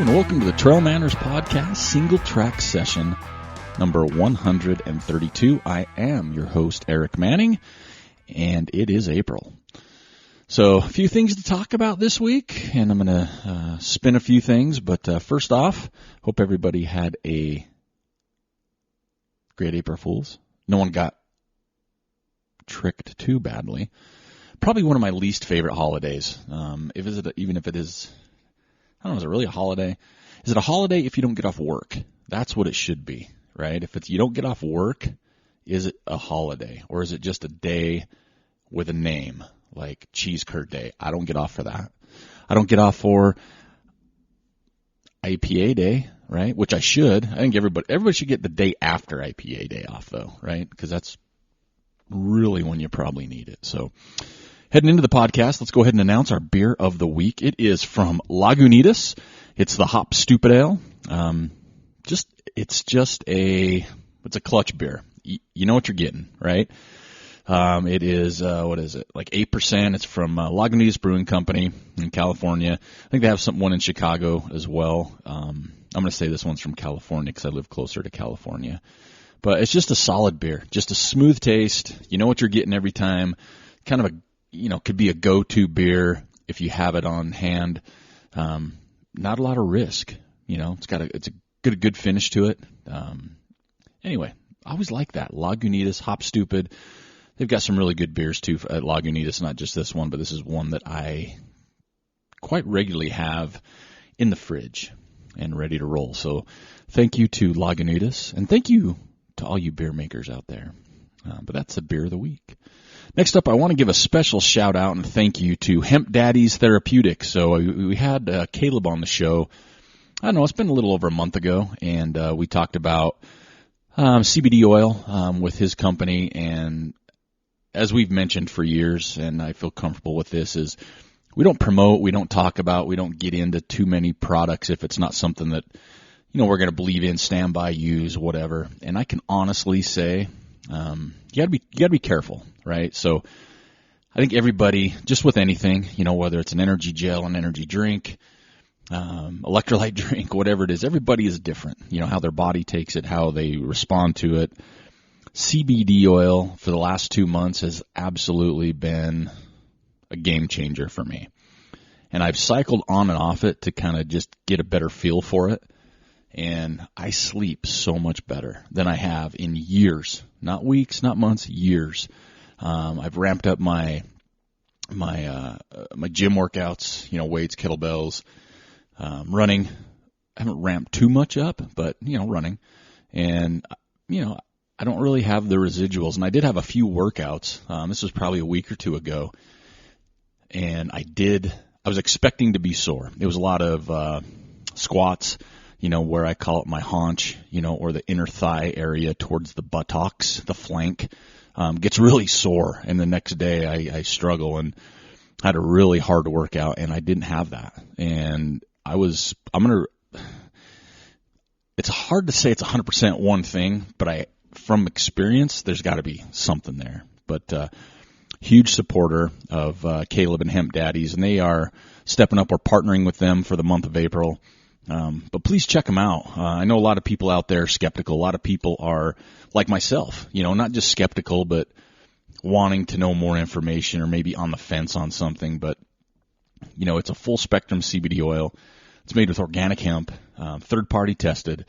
and welcome to the TrailManners podcast, Singletrack Session number 132. I am your host, Eric Manning, and it is April. So a few things to talk about this week, and I'm going to spin a few things, but first off, hope everybody had a great April Fool's. No one got tricked too badly. Probably one of my least favorite holidays. Even if it is, I don't know, is it really a holiday? Is it a holiday if you don't get off work? That's what it should be, right? If you don't get off work, is it a holiday? Or is it just a day with a name, like Cheese Curd Day? I don't get off for that. I don't get off for IPA Day, right? Which I should. I think everybody should get the day after IPA Day off, though, right? Because that's really when you probably need it. So heading into the podcast, let's go ahead and announce our beer of the week. It is from Lagunitas. It's the Hop Stoopid Ale. It's a clutch beer. You know what you're getting, right? It is, like 8%. It's from Lagunitas Brewing Company in California. I think they have one in Chicago as well. I'm going to say this one's from California because I live closer to California. But it's just a solid beer, just a smooth taste. You know what you're getting every time. Kind of could be a go-to beer if you have it on hand. Not a lot of risk. It's a good finish to it. Anyway, I always like that. Lagunitas Hop Stoopid. They've got some really good beers too at Lagunitas, not just this one, but this is one that I quite regularly have in the fridge and ready to roll. So thank you to Lagunitas, and thank you to all you beer makers out there. But that's the beer of the week. Next up, I want to give a special shout out and thank you to Hemp Daddies Therapeutics. So we had Caleb on the show. I don't know, it's been a little over a month ago, and we talked about CBD oil with his company. And as we've mentioned for years, and I feel comfortable with this, is we don't promote, we don't talk about, we don't get into too many products if it's not something that we're going to believe in, stand by, use, whatever. And I can honestly say, you gotta be careful, right? So I think everybody, just with anything, whether it's an energy gel, an energy drink, electrolyte drink, whatever it is, everybody is different. How their body takes it, how they respond to it. CBD oil for the last 2 months has absolutely been a game changer for me. And I've cycled on and off it to kind of just get a better feel for it. And I sleep so much better than I have in years, not weeks, not months, years. I've ramped up my gym workouts, weights, kettlebells, running. I haven't ramped too much up, but running. And I don't really have the residuals. And I did have a few workouts. This was probably a week or two ago, and I was expecting to be sore. It was a lot of squats. Where I call it my haunch, or the inner thigh area towards the buttocks, the flank, gets really sore. And the next day I struggle and had a really hard workout, and I didn't have that. And it's hard to say it's 100% one thing, but from experience, there's got to be something there. But huge supporter of Caleb and Hemp Daddies, and they are stepping up. We're partnering with them for the month of April. But please check them out. I know a lot of people out there are skeptical. A lot of people are like myself, not just skeptical, but wanting to know more information or maybe on the fence on something. But, it's a full spectrum CBD oil. It's made with organic hemp, third-party tested,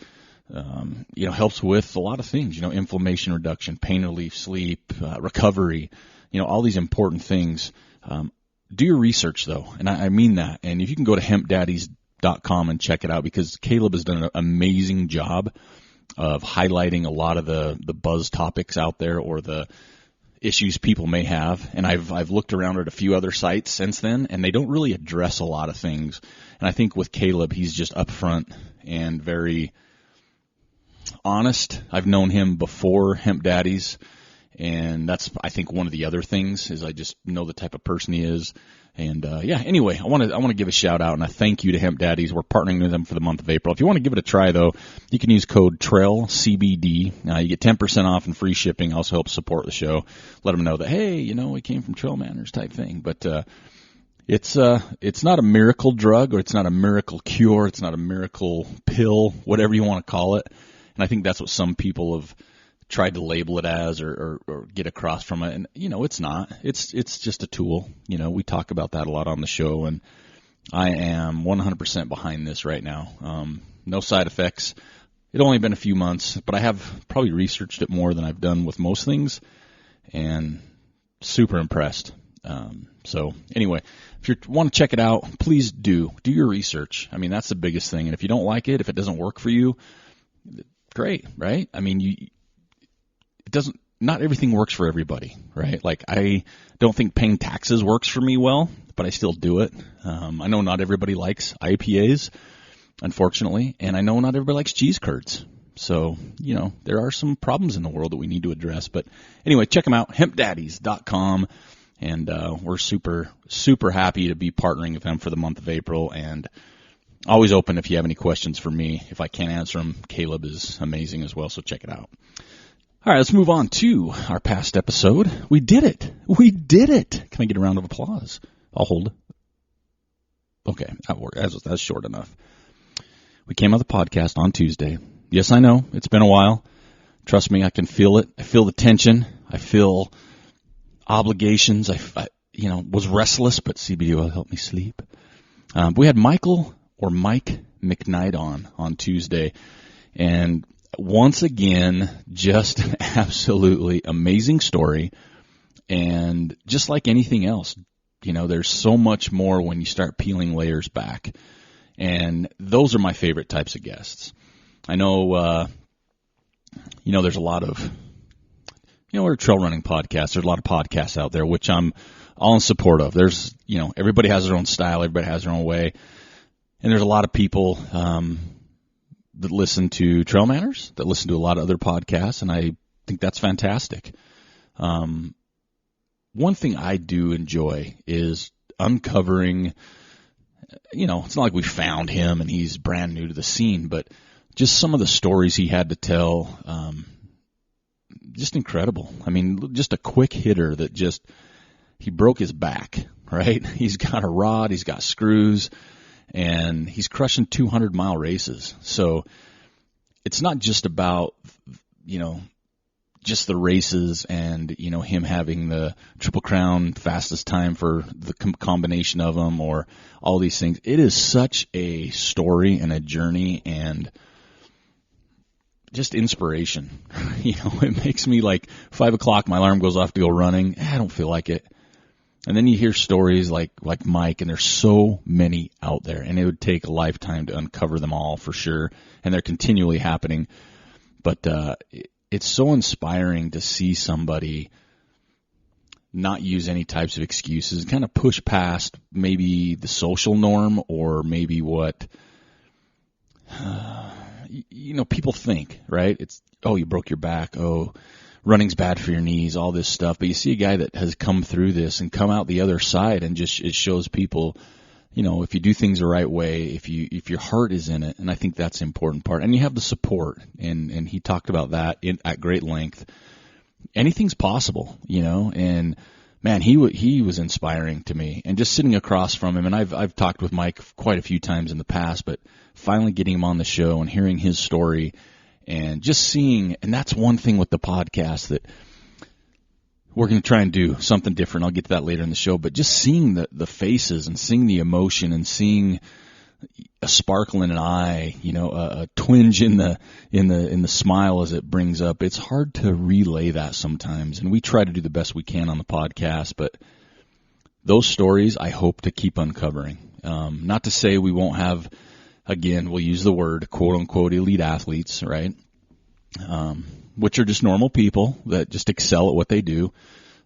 helps with a lot of things, inflammation reduction, pain relief, sleep, recovery, all these important things. Do your research, though, and I mean that. And if you can go to hempdaddies.com and check it out, because Caleb has done an amazing job of highlighting a lot of the buzz topics out there or the issues people may have. And I've looked around at a few other sites since then, and they don't really address a lot of things. And I think with Caleb, he's just upfront and very honest. I've known him before Hemp Daddies, and that's, I think, one of the other things is I just know the type of person he is. And anyway, I want to give a shout out and a thank you to Hemp Daddies. We're partnering with them for the month of April. If you want to give it a try, though, you can use code TRAILCBD. You get 10% off and free shipping. Also helps support the show. Let them know that, hey, we came from TrailManners type thing. But It's not a miracle drug, or it's not a miracle cure. It's not a miracle pill, whatever you want to call it. And I think that's what some people have tried to label it as, or get across from it. And, it's not. It's just a tool. We talk about that a lot on the show, and I am 100% behind this right now. No side effects. It only been a few months, but I have probably researched it more than I've done with most things, and super impressed. So anyway, if you want to check it out, please do your research. I mean, that's the biggest thing. And if you don't like it, if it doesn't work for you, great, right? I mean, not everything works for everybody, right? Like, I don't think paying taxes works for me well, but I still do it. I know not everybody likes IPAs, unfortunately, and I know not everybody likes cheese curds. So, there are some problems in the world that we need to address. But anyway, check them out, hempdaddies.com. And we're super, super happy to be partnering with them for the month of April. And always open if you have any questions for me. If I can't answer them, Caleb is amazing as well, so check it out. All right, let's move on to our past episode. We did it. Can I get a round of applause? I'll hold it. Okay, that worked. That's short enough. We came out the podcast on Tuesday. Yes, I know. It's been a while. Trust me, I can feel it. I feel the tension. I feel obligations. I was restless, but CBD will help me sleep. We had Mike McKnight on Tuesday, and once again, just absolutely amazing story. And just like anything else, there's so much more when you start peeling layers back. And those are my favorite types of guests. I know, there's a lot of, we're a trail running podcast. There's a lot of podcasts out there, which I'm all in support of. There's, everybody has their own style. Everybody has their own way. And there's a lot of people, that listen to TrailManners, that listen to a lot of other podcasts, and I think that's fantastic. One thing I do enjoy is uncovering, it's not like we found him and he's brand new to the scene, but just some of the stories he had to tell, just incredible. I mean, just a quick hitter that he broke his back, right? He's got a rod, he's got screws, and he's crushing 200-mile races. So it's not just about, just the races and, him having the Triple Crown fastest time for the combination of them or all these things. It is such a story and a journey and just inspiration. It makes me like 5 o'clock, my alarm goes off to go running. I don't feel like it. And then you hear stories like Mike, and there's so many out there, and it would take a lifetime to uncover them all for sure, and they're continually happening. But it's so inspiring to see somebody not use any types of excuses and kind of push past maybe the social norm or maybe what people think, right? It's, oh, you broke your back, oh, running's bad for your knees, all this stuff. But you see a guy that has come through this and come out the other side, and just it shows people, if you do things the right way, if your heart is in it, and I think that's the important part. And you have the support, and he talked about that at great length. Anything's possible, and man, he was inspiring to me. And just sitting across from him, and I've talked with Mike quite a few times in the past, but finally getting him on the show and hearing his story. And just seeing, and that's one thing with the podcast that we're going to try and do something different. I'll get to that later in the show, but just seeing the faces and seeing the emotion and seeing a sparkle in an eye, a twinge in the smile as it brings up. It's hard to relay that sometimes, and we try to do the best we can on the podcast, but those stories I hope to keep uncovering. Not to say we won't have, again, we'll use the word quote-unquote elite athletes, right, which are just normal people that just excel at what they do.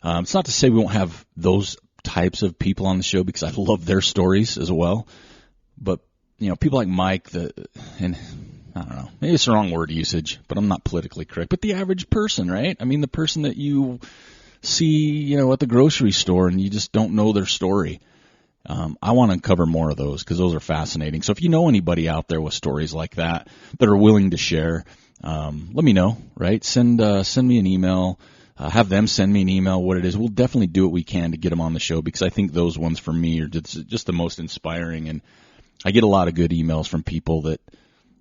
It's not to say we won't have those types of people on the show, because I love their stories as well. But, people like Mike, and I don't know, maybe it's the wrong word usage, but I'm not politically correct, but the average person, right? I mean, the person that you see, at the grocery store and you just don't know their story. I want to uncover more of those because those are fascinating. So if you know anybody out there with stories like that are willing to share, let me know, right? Send me an email, have them send me an email, what it is. We'll definitely do what we can to get them on the show, because I think those ones for me are just the most inspiring. And I get a lot of good emails from people that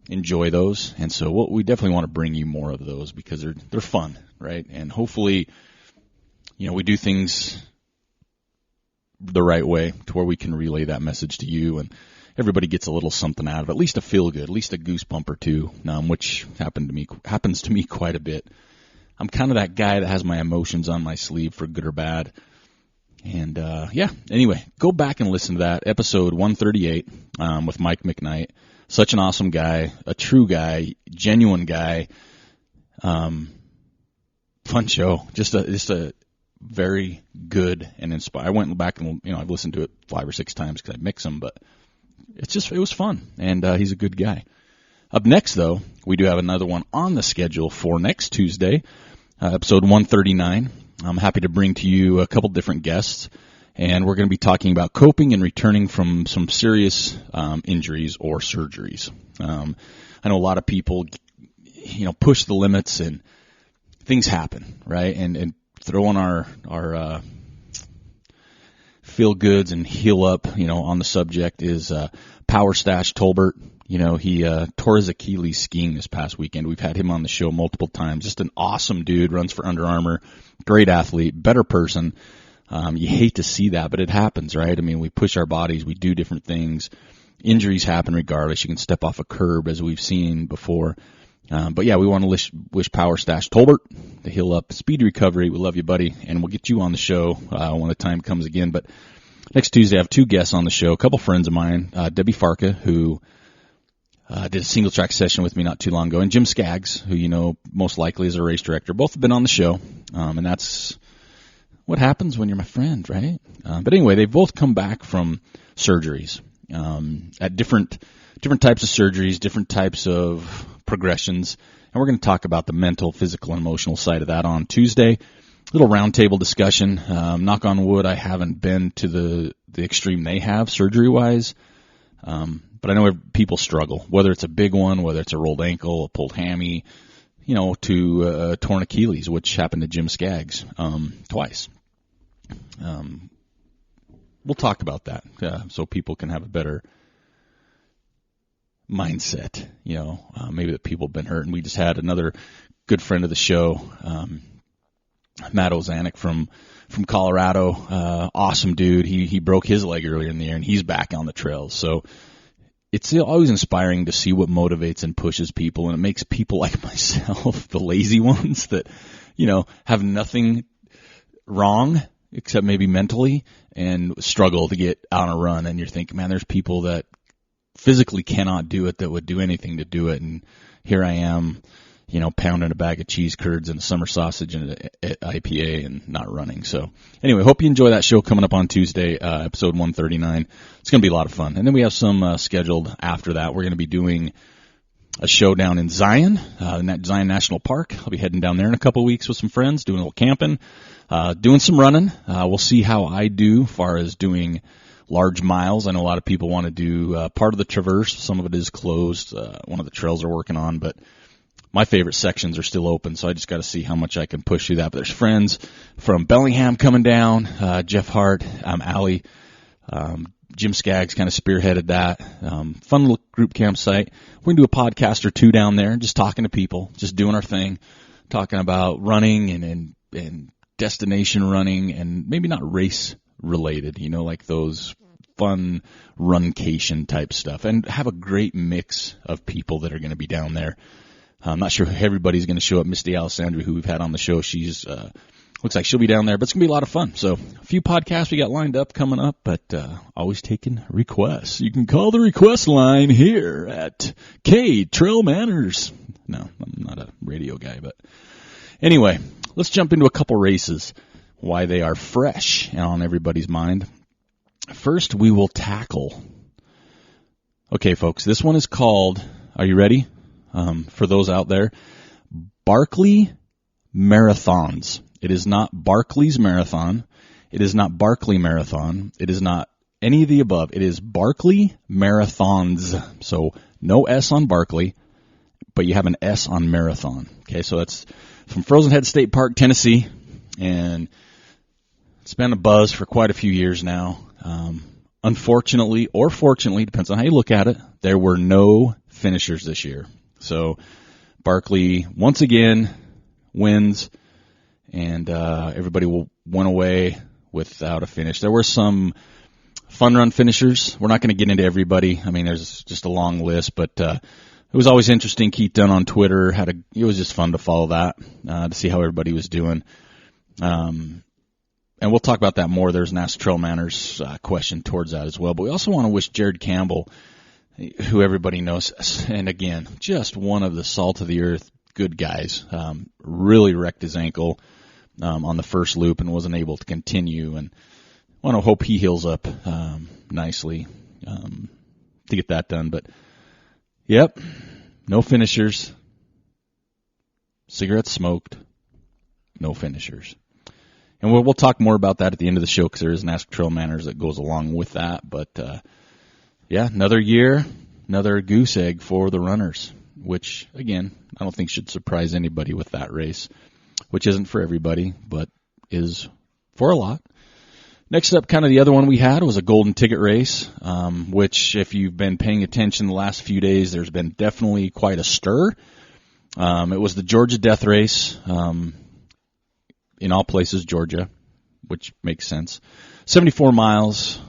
enjoy those. And so we definitely want to bring you more of those, because they're fun, right? And hopefully, we do things the right way to where we can relay that message to you, and everybody gets a little something out of it, at least a feel good, at least a goosebump or two, which happens to me quite a bit. I'm kind of that guy that has my emotions on my sleeve for good or bad. And anyway, go back and listen to that, episode 138 with Mike McKnight. Such an awesome guy, a true guy, genuine guy. Fun show, just a very good and inspiring. I went back and I've listened to it 5 or 6 times because I mix them, but it was fun, and he's a good guy. Up next, though, we do have another one on the schedule for next Tuesday, episode 139. I'm happy to bring to you a couple different guests, and we're going to be talking about coping and returning from some serious injuries or surgeries. I know a lot of people, push the limits and things happen, right? And throwing our feel goods and heal up, on the subject is Power Stash Tolbert. He tore his Achilles skiing this past weekend. We've had him on the show multiple times. Just an awesome dude, runs for Under Armour, great athlete, better person. You hate to see that, but it happens, right? I mean, we push our bodies, we do different things. Injuries happen regardless. You can step off a curb, as we've seen before. But yeah, we want to wish Power Stash Tolbert to heal up, speedy recovery. We love you, buddy, and we'll get you on the show when the time comes again. But next Tuesday, I have 2 guests on the show, a couple friends of mine, Debbie Farka, who did a Singletrack Session with me not too long ago, and Jim Skaggs, who most likely is a race director. Both have been on the show, and that's what happens when you're my friend, right? But anyway, they've both come back from surgeries at different types of surgeries, different types of progressions, and we're going to talk about the mental, physical, and emotional side of that on Tuesday. Little roundtable discussion. Knock on wood, I haven't been to the extreme they have surgery-wise, but I know people struggle, whether it's a big one, whether it's a rolled ankle, a pulled hammy, to a torn Achilles, which happened to Jim Skaggs twice. We'll talk about that so people can have a better mindset, maybe that people have been hurt. And we just had another good friend of the show, Matt Ozanek from Colorado, awesome dude. He broke his leg earlier in the year, and he's back on the trails. So it's always inspiring to see what motivates and pushes people, and it makes people like myself, the lazy ones that, have nothing wrong except maybe mentally, and struggle to get on a run. And you're thinking, man, there's people that physically cannot do it that would do anything to do it, and here I am, pounding a bag of cheese curds and a summer sausage and an IPA and not running. So anyway, hope you enjoy that show coming up on Tuesday, episode 139. It's going to be a lot of fun. And then we have some scheduled after that. We're going to be doing a show down in Zion, Zion National Park. I'll be heading down there in a couple of weeks with some friends, doing a little camping, doing some running. We'll see how I do as far as doing large miles. I know a lot of people want to do part of the Traverse. Some of it is closed. One of the trails are working on, but my favorite sections are still open, so I just got to see how much I can push through that. But there's friends from Bellingham coming down, Jeff Hart, Allie, Jim Skaggs kind of spearheaded that. Fun little group campsite. We're going to do a podcast or 2 down there, just talking to people, just doing our thing, talking about running and destination running, and maybe not race related, like those fun runcation type stuff, and have a great mix of people that are going to be down there. I'm not sure everybody's going to show up. Misty Alessandra, who we've had on the show, she's looks like she'll be down there, but it's going to be a lot of fun. So a few podcasts we got lined up coming up, but always taking requests. You can call the request line here at TrailManners. No, I'm not a radio guy, but anyway, let's jump into a couple races, why they are fresh and on everybody's mind. First, we will tackle. Okay, folks, this one is called, are you ready? For those out there, Barkley Marathons. It is not Barkley's Marathon. It is not Barkley Marathon. It is not any of the above. It is Barkley Marathons. So no S on Barkley, but you have an S on Marathon. Okay, so that's from Frozen Head State Park, Tennessee. and it's been a buzz for quite a few years now. Unfortunately, or fortunately, depends on how you look at it, there were no finishers this year. So Barkley, once again, wins, and everybody went away without a finish. There were some fun run finishers. We're not going to get into everybody. I mean, there's just a long list, but it was always interesting. Keith Dunn on Twitter it was just fun to follow that, to see how everybody was doing. And we'll talk about that more. There's an Ask TrailManners question towards that as well. But we also want to wish Jared Campbell, who everybody knows, and again, just one of the salt of the earth good guys, really wrecked his ankle on the first loop and wasn't able to continue. And I want to hope he heals up nicely to get that done. But, yep, no finishers. Cigarettes smoked, no finishers. And we'll talk more about that at the end of the show because there is an Ask TrailManners that goes along with that. But, yeah, another year, another goose egg for the runners, which, again, I don't think should surprise anybody with that race, which isn't for everybody, but is for a lot. Next up, kind of the other one we had was a golden ticket race, which if you've been paying attention the last few days, there's been definitely quite a stir. It was the Georgia Death Race, in all places, Georgia, which makes sense. 74 miles,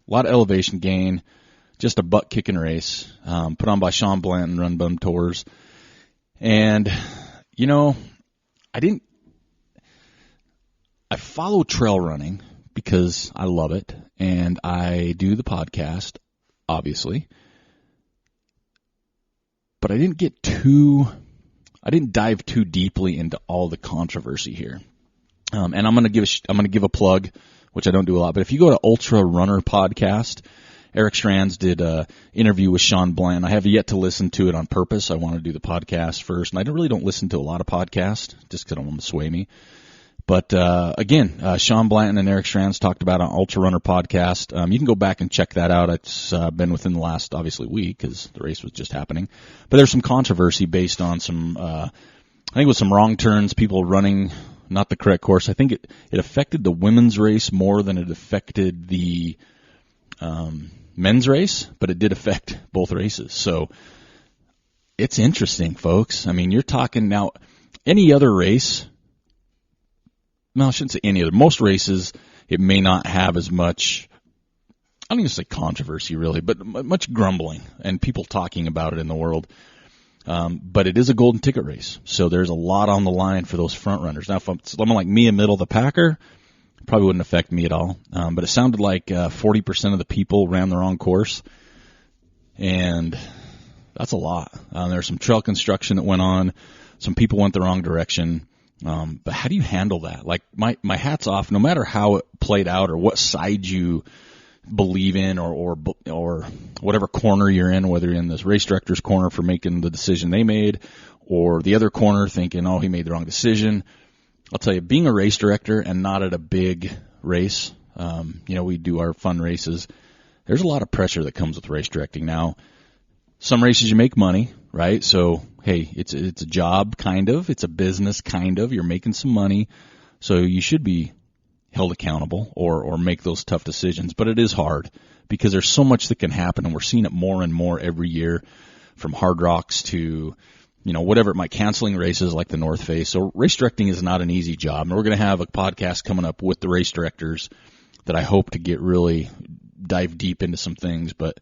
a lot of elevation gain, just a butt-kicking race, put on by Sean Blanton, Run Bum Tours. And, you know, I follow trail running because I love it, and I do the podcast, obviously. But I didn't dive too deeply into all the controversy here. And I'm going to give a plug, which I don't do a lot, but if you go to Ultra Runner Podcast, Eric Strands did an interview with Sean Blanton. I have yet to listen to it on purpose. I want to do the podcast first, and I really don't listen to a lot of podcasts just because I don't want to sway me. But again, Sean Blanton and Eric Strands talked about it on Ultra Runner Podcast. You can go back and check that out. It's been within the last, obviously, week because the race was just happening. But there's some controversy based on some, I think it was some wrong turns, people running not the correct course. I think it affected the women's race more than it affected the men's race, but it did affect both races. So it's interesting, folks. I mean, you're talking now, any other race, no, I shouldn't say any other. Most races, it may not have as much, I don't even say controversy really, but much grumbling and people talking about it in the world. But it is a golden ticket race, so there's a lot on the line for those front runners. Now, if I'm someone like me in middle of the packer, it probably wouldn't affect me at all. But it sounded like 40% of the people ran the wrong course, and that's a lot. There's some trail construction that went on. Some people went the wrong direction. But how do you handle that? Like, my hat's off, no matter how it played out or what side you believe in or whatever corner you're in, whether you're in this race director's corner for making the decision they made or the other corner thinking, oh, he made the wrong decision. I'll tell you, being a race director and not at a big race, we do our fun races. There's a lot of pressure that comes with race directing. Now, some races you make money, right? So, hey, it's a job, kind of. It's a business, kind of. You're making some money. So you should be held accountable or make those tough decisions. But it is hard because there's so much that can happen, and we're seeing it more and more every year, from Hard Rocks to, whatever it might, canceling races like the North Face. So race directing is not an easy job. And we're going to have a podcast coming up with the race directors that I hope to really dive deep into some things. But,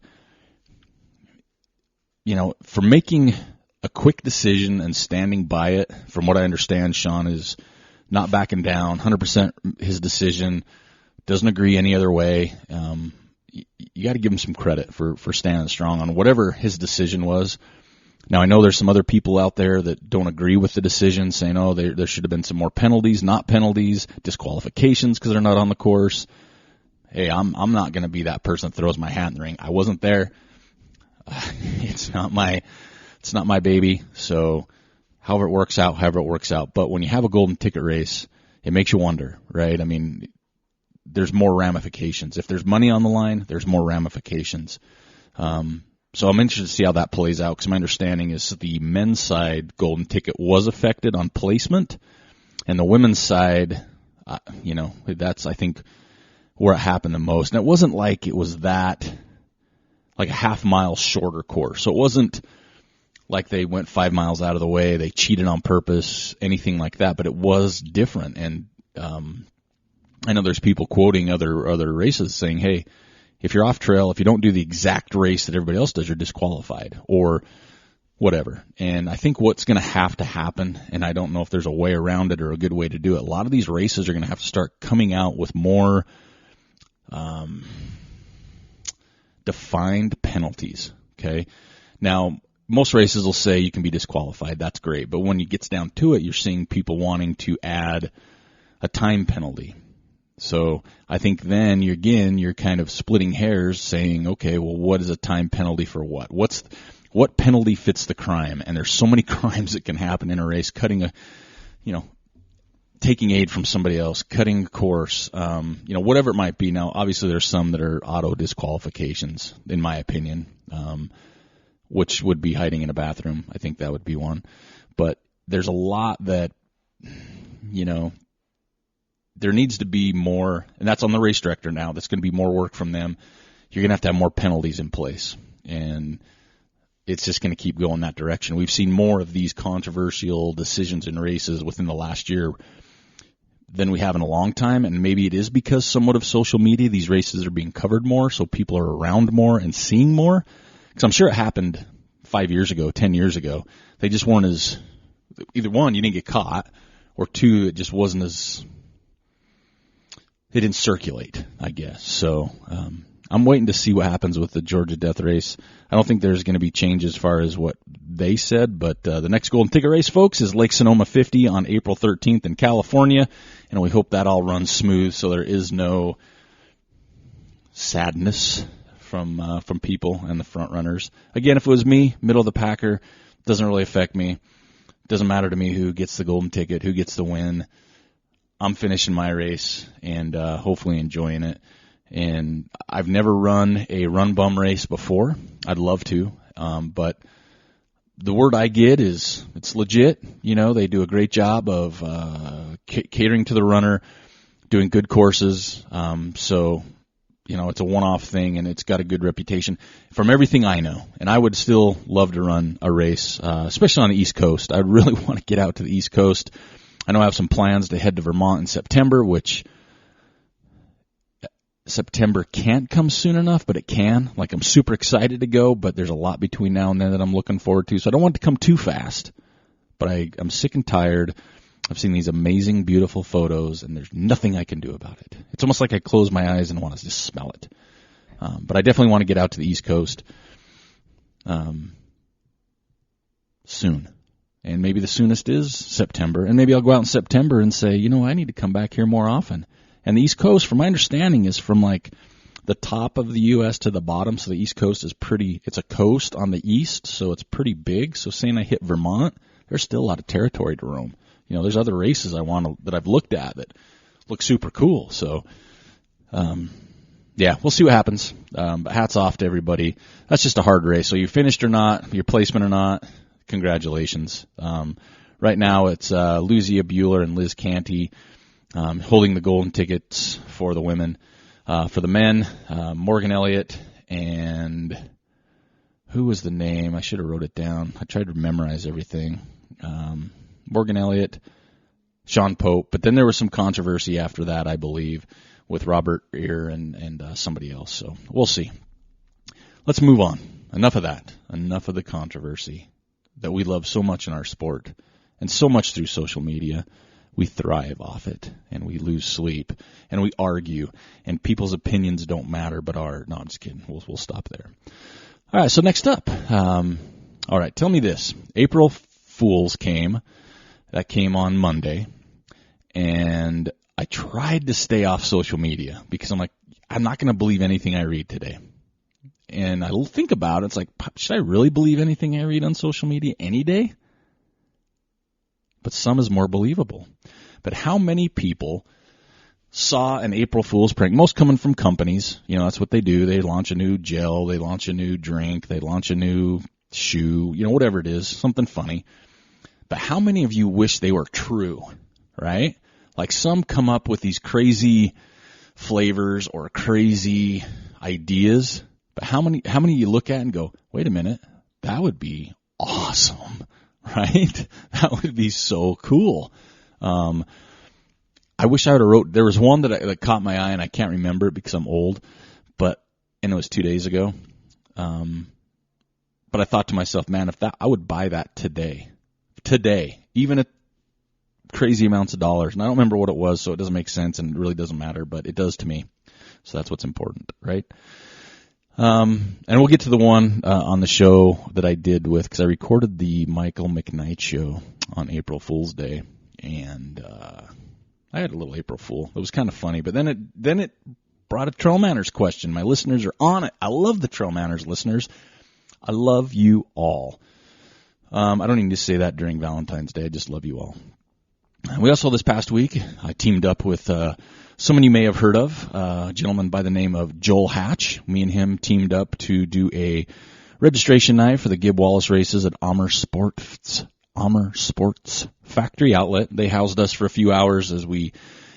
for making a quick decision and standing by it, from what I understand, Sean is not backing down, 100% his decision, doesn't agree any other way. You got to give him some credit for standing strong on whatever his decision was. Now, I know there's some other people out there that don't agree with the decision, saying, oh, there should have been some more penalties, not penalties, disqualifications because they're not on the course. Hey, I'm not going to be that person that throws my hat in the ring. I wasn't there. It's not my baby. So however it works out. But when you have a golden ticket race, it makes you wonder, right? I mean, there's more ramifications. If there's money on the line, there's more ramifications. So I'm interested to see how that plays out, because my understanding is the men's side golden ticket was affected on placement, and the women's side, That's, I think, where it happened the most. And it wasn't like it was that, like a half-mile shorter course. So it wasn't like they went 5 miles out of the way, they cheated on purpose, anything like that. But it was different. And I know there's people quoting other races saying, hey, if you're off trail, if you don't do the exact race that everybody else does, you're disqualified or whatever. And I think what's going to happen, and I don't know if there's a way around it or a good way to do it, a lot of these races are going to have to start coming out with more defined penalties, okay? Now, most races will say you can be disqualified. That's great. But when it gets down to it, you're seeing people wanting to add a time penalty. So I think then you're kind of splitting hairs saying, okay, well, what is a time penalty for what? What penalty fits the crime? And there's so many crimes that can happen in a race, taking aid from somebody else, cutting a course, whatever it might be. Now, obviously there's some that are auto disqualifications, in my opinion, which would be hiding in a bathroom. I think that would be one. But there's a lot that, there needs to be more, and that's on the race director now. That's going to be more work from them. You're going to have more penalties in place, and it's just going to keep going that direction. We've seen more of these controversial decisions in races within the last year than we have in a long time, and maybe it is because somewhat of social media. These races are being covered more, so people are around more and seeing more. Because I'm sure it happened 5 years ago, 10 years ago. They just weren't as, either one, you didn't get caught, or two, it just wasn't as, it didn't circulate, I guess. So I'm waiting to see what happens with the Georgia Death Race. I don't think there's going to be changes as far as what they said, but the next Golden Ticket race, folks, is Lake Sonoma 50 on April 13th in California, and we hope that all runs smooth so there is no sadness from people and the front runners. Again, if it was me, middle of the packer, doesn't really affect me. Doesn't matter to me who gets the golden ticket, who gets the win. I'm finishing my race and hopefully enjoying it. And I've never run a run bum race before. I'd love to, but the word I get is it's legit. They do a great job of catering to the runner, doing good courses. So it's a one-off thing, and it's got a good reputation from everything I know. And I would still love to run a race, especially on the East Coast. I really want to get out to the East Coast. I know I have some plans to head to Vermont in September, which September can't come soon enough, but it can. Like, I'm super excited to go, but there's a lot between now and then that I'm looking forward to. So I don't want it to come too fast, but I'm sick and tired. I've seen these amazing, beautiful photos, and there's nothing I can do about it. It's almost like I close my eyes and want to just smell it. But I definitely want to get out to the East Coast soon. And maybe the soonest is September. And maybe I'll go out in September and say, I need to come back here more often. And the East Coast, from my understanding, is from like the top of the U.S. to the bottom. So the East Coast is it's a coast on the east, so it's pretty big. So saying I hit Vermont, there's still a lot of territory to roam. There's other races that I've looked at that look super cool. So, we'll see what happens. But hats off to everybody. That's just a hard race. So you finished or not, your placement or not, congratulations. Right now it's Lucia Bueller and Liz Canty holding the golden tickets for the women. For the men, Morgan Elliott and who was the name? I should have wrote it down. I tried to memorize everything. Morgan Elliott, Sean Pope, but then there was some controversy after that, I believe, with Robert Ear and somebody else. So we'll see. Let's move on. Enough of that. Enough of the controversy that we love so much in our sport and so much through social media. We thrive off it, and we lose sleep, and we argue, and people's opinions don't matter but are. No, I'm just kidding. We'll stop there. All right, so next up. All right, tell me this. April Fools came. That came on Monday, and I tried to stay off social media because I'm like, I'm not going to believe anything I read today. And I think about it. It's like, should I really believe anything I read on social media any day? But some is more believable. But how many people saw an April Fool's prank? Most coming from companies. That's what they do. They launch a new gel. They launch a new drink. They launch a new shoe. Whatever it is, something funny. But how many of you wish they were true, right? Like some come up with these crazy flavors or crazy ideas, but how many you look at and go, wait a minute, that would be awesome, right? That would be so cool. I wish I would have wrote, there was one that caught my eye and I can't remember it because I'm old, and it was 2 days ago. But I thought to myself, man, I would buy that today, even at crazy amounts of dollars. And I don't remember what it was, so it doesn't make sense and it really doesn't matter, but it does to me. So that's what's important, right? And we'll get to the one on the show that I did because I recorded the Michael McKnight show on April Fool's Day, and I had a little April Fool. It was kind of funny, but then it brought a TrailManners question. My listeners are on it. I love the TrailManners listeners. I love you all. I don't even just say that during Valentine's Day. I just love you all. We also, this past week, I teamed up with someone you may have heard of, a gentleman by the name of Joel Hatch. Me and him teamed up to do a registration night for the Gib Wallace races at Amer Sports Factory Outlet. They housed us for a few hours as we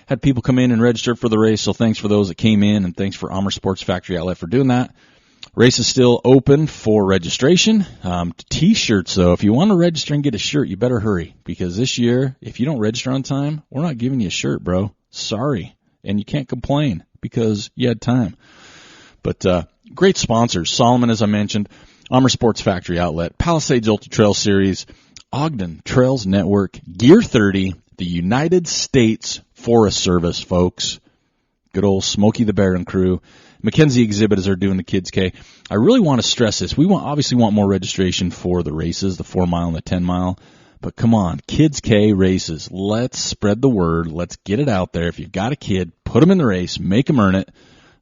had people come in and register for the race, so thanks for those that came in, and thanks for Amer Sports Factory Outlet for doing that. Race is still open for registration. T-shirts, though, if you want to register and get a shirt, you better hurry, because this year, if you don't register on time, we're not giving you a shirt, bro. Sorry. And you can't complain because you had time. But great sponsors. Solomon, as I mentioned, Amer Sports Factory Outlet, Palisades Ultra Trail Series, Ogden Trails Network, Gear 30, the United States Forest Service, folks. Good old Smokey the Bear and crew. Mackenzie Exhibit as they're doing the Kids K. I really want to stress this. We obviously want more registration for the races, the 4 mile and the 10 mile. But come on, Kids K races. Let's spread the word. Let's get it out there. If you've got a kid, put them in the race. Make them earn it.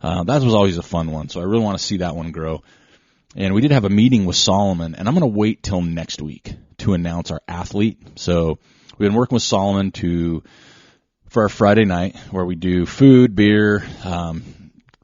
That was always a fun one. So I really want to see that one grow. And we did have a meeting with Solomon, and I'm going to wait till next week to announce our athlete. So we've been working with Solomon for our Friday night where we do food, beer,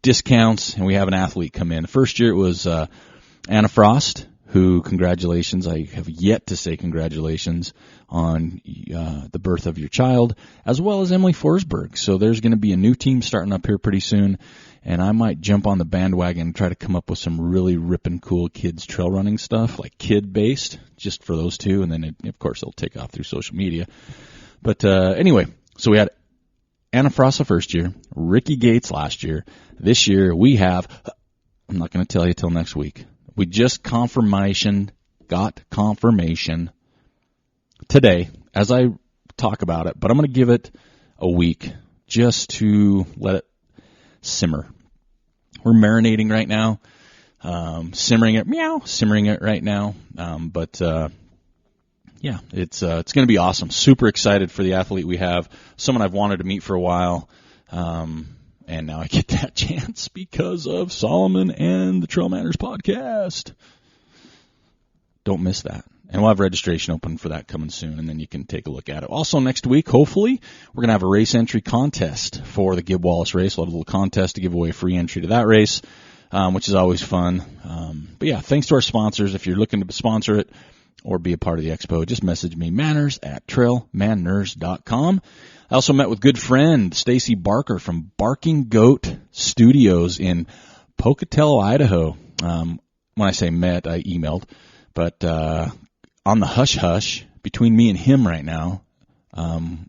discounts, and we have an athlete come in. The first year it was Anna Frost, who, congratulations, I have yet to say congratulations on the birth of your child, as well as Emily Forsberg. So there's going to be a new team starting up here pretty soon, and I might jump on the bandwagon and try to come up with some really ripping cool kids trail running stuff, like kid-based, just for those two, and then, of course, it'll take off through social media. But anyway, so we had Anna Frost the first year, Ricky Gates last year. This year we have, I'm not going to tell you till next week. We just got confirmation today as I talk about it, but I'm going to give it a week just to let it simmer. We're marinating right now, simmering it right now. Yeah, it's going to be awesome. Super excited for the athlete we have, someone I've wanted to meet for a while, and now I get that chance because of Solomon and the TrailManners podcast. Don't miss that. And we'll have registration open for that coming soon, and then you can take a look at it. Also, next week, hopefully, we're going to have a race entry contest for the Gib Wallace race. We'll have a little contest to give away free entry to that race, which is always fun. But yeah, thanks to our sponsors. If you're looking to sponsor it or be a part of the expo, just message me, manners@trailmanners.com. I also met with good friend Stacy Barker from Barking Goat Studios in Pocatello, Idaho. When I say met, I emailed. But on the hush-hush between me and him right now,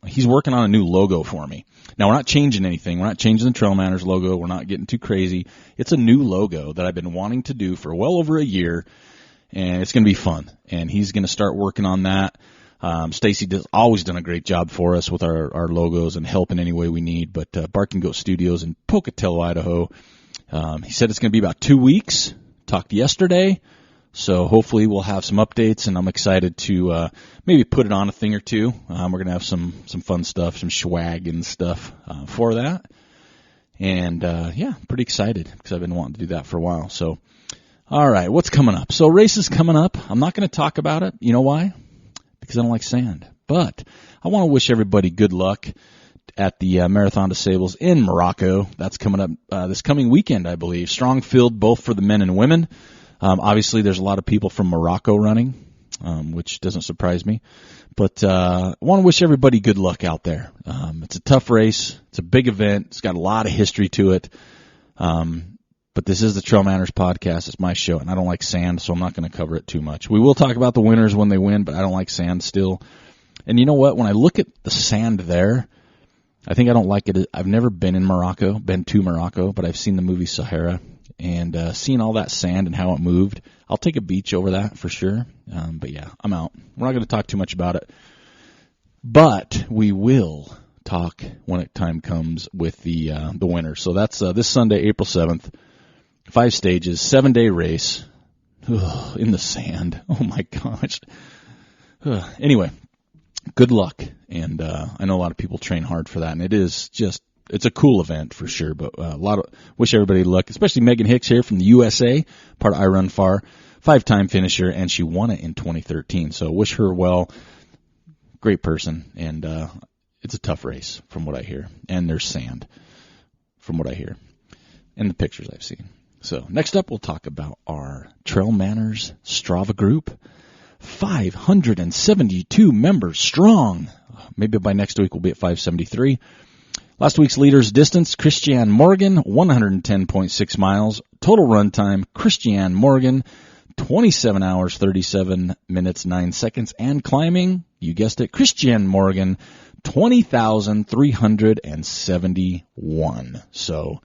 he's working on a new logo for me. Now, we're not changing anything. We're not changing the TrailManners logo. We're not getting too crazy. It's a new logo that I've been wanting to do for well over a year, and it's going to be fun. And he's going to start working on that. Stacy has always done a great job for us with our logos and help in any way we need. But Barking Goat Studios in Pocatello, Idaho, he said it's going to be about 2 weeks. Talked yesterday. So hopefully we'll have some updates, and I'm excited to maybe put it on a thing or two. We're going to have some fun stuff, some swag and stuff for that. And, yeah, pretty excited because I've been wanting to do that for a while. So, all right, what's coming up? So races coming up. I'm not going to talk about it. You know why? Because I don't like sand. But I want to wish everybody good luck at the Marathon des Sables in Morocco. That's coming up this coming weekend, I believe. Strong field both for the men and women. Obviously, there's a lot of people from Morocco running. which doesn't surprise me. But I want to wish everybody good luck out there. It's a tough race. It's a big event. It's got a lot of history to it. But this is the TrailManners podcast. It's my show, and I don't like sand, so I'm not going to cover it too much. We will talk about the winners when they win, but I don't like sand still. And you know what? When I look at the sand there, I think I don't like it. I've never been to Morocco, but I've seen the movie Sahara, and seen all that sand and how it moved. I'll take a beach over that for sure. But yeah, I'm out. We're not going to talk too much about it. But we will talk when time comes with the winner. So that's this Sunday, April 7th. 5 stages, 7-day race. Ugh, in the sand. Oh my gosh. Anyway, good luck. And I know a lot of people train hard for that, and it's a cool event for sure. But wish everybody luck, especially Megan Hicks here from the USA, part of I Run Far, 5-time finisher, and she won it in 2013. So wish her well. Great person, and it's a tough race from what I hear. And there's sand from what I hear and the pictures I've seen. So next up, we'll talk about our TrailManners Strava group. 572 members strong. Maybe by next week we'll be at 573. Last week's leaders distance, Christiane Morgan, 110.6 miles. Total run time, Christiane Morgan, 27 hours, 37 minutes, 9 seconds. And climbing, you guessed it, Christiane Morgan, 20,371. So,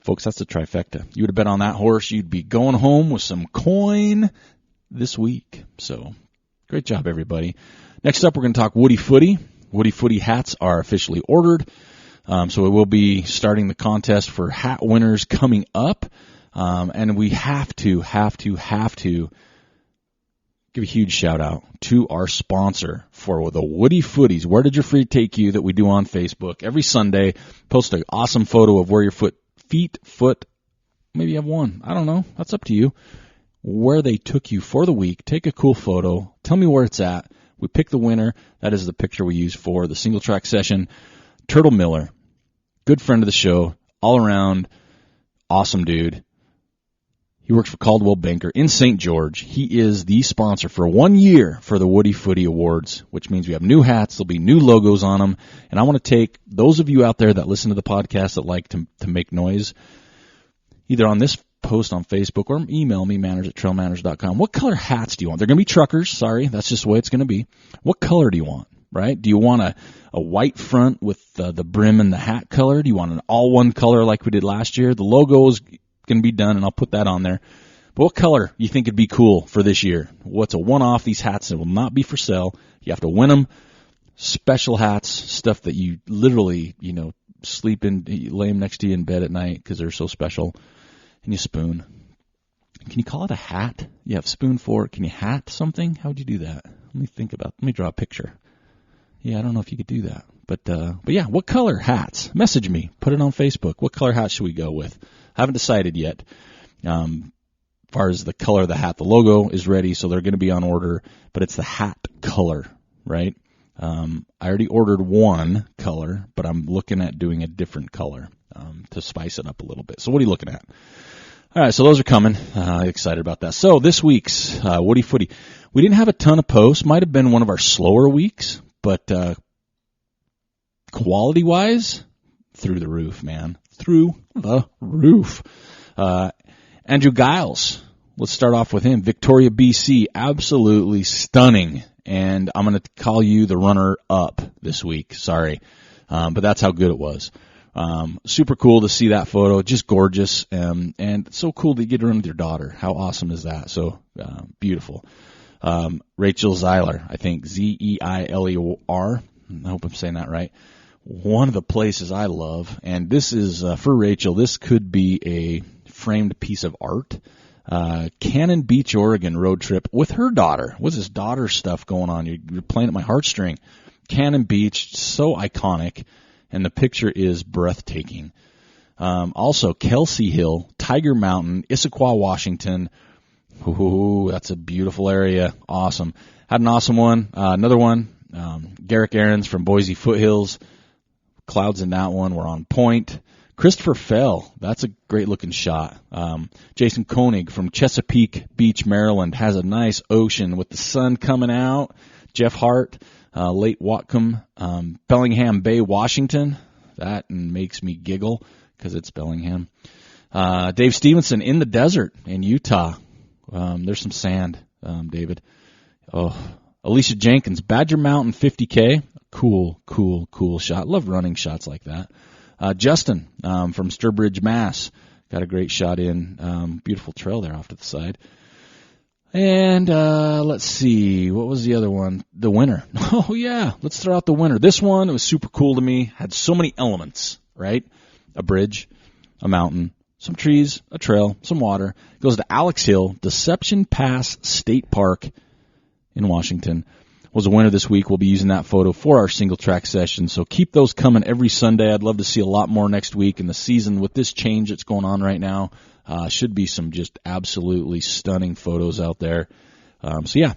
folks, that's the trifecta. You would have bet on that horse, you'd be going home with some coin this week. So, great job, everybody. Next up, we're going to talk WDYFTY. WDYFTY hats are officially ordered. So we will be starting the contest for hat winners coming up. And we have to give a huge shout out to our sponsor for the WDYFTYs. Where did your feet take you that we do on Facebook every Sunday? Post an awesome photo of where your foot, maybe you have one. I don't know. That's up to you. Where they took you for the week. Take a cool photo. Tell me where it's at. We pick the winner. That is the picture we use for the Singletrack Session. Turtle Miller, good friend of the show, all around, awesome dude. He works for Caldwell Banker in St. George. He is the sponsor for 1 year for the WDYFTY Awards, which means we have new hats. There'll be new logos on them. And I want to take those of you out there that listen to the podcast that like to make noise, either on this post on Facebook or email me, manners@trailmanners.com. What color hats do you want? They're going to be truckers. Sorry, that's just the way it's going to be. What color do you want, right? Do you want a white front with the brim and the hat color? Do you want an all one color like we did last year? The logo is going to be done, and I'll put that on there. But what color you think would be cool for this year? What's a one-off? These hats that will not be for sale. You have to win them. Special hats, stuff that you literally, sleep in, you lay them next to you in bed at night because they're so special. And you spoon. Can you call it a hat? You have spoon for it. Can you hat something? How would you do that? Let me draw a picture. Yeah, I don't know if you could do that. But yeah, what color hats? Message me. Put it on Facebook. What color hat should we go with? I haven't decided yet. As far as the color of the hat, the logo is ready, so they're going to be on order. But it's the hat color, right? I already ordered one color, but I'm looking at doing a different color to spice it up a little bit. So what are you looking at? All right, so those are coming. Excited about that. So this week's WDYFTY, we didn't have a ton of posts. Might have been one of our slower weeks, but quality-wise, through the roof, man. Through the roof. Andrew Giles, let's start off with him. Victoria, BC, absolutely stunning. And I'm going to call you the runner-up this week. Sorry. But that's how good it was. Super cool to see that photo, just gorgeous, and so cool to get to run with your daughter. How awesome is that? So beautiful. Rachel Zeiler, I think Zeiler. I hope I'm saying that right. One of the places I love, and this is for Rachel. This could be a framed piece of art. Cannon Beach, Oregon road trip with her daughter. What's this daughter stuff going on? You're playing at my heartstring. Cannon Beach, so iconic. And the picture is breathtaking. Also, Kelsey Hill, Tiger Mountain, Issaquah, Washington. Ooh, that's a beautiful area. Awesome. Had an awesome one. Another one, Garrick Aarons from Boise Foothills. Clouds in that one were on point. Christopher Fell, that's a great-looking shot. Jason Koenig from Chesapeake Beach, Maryland, has a nice ocean with the sun coming out. Jeff Hart, Lake Whatcom, Bellingham Bay, Washington. That makes me giggle because it's Bellingham. Dave Stevenson, in the desert in Utah. There's some sand, David. Oh, Alicia Jenkins, Badger Mountain 50K. Cool shot. Love running shots like that. Justin from Sturbridge, Mass. Got a great shot in. Beautiful trail there off to the side. And let's see. What was the other one? The winner. Oh, yeah. Let's throw out the winner. This one, it was super cool to me. Had so many elements, right? A bridge, a mountain, some trees, a trail, some water. It goes to Alex Hill, Deception Pass State Park in Washington. Was a winner this week. We'll be using that photo for our Singletrack Session, so keep those coming every Sunday. I'd love to see a lot more next week in the season with this change that's going on right now. Should be some just absolutely stunning photos out there. So, yeah,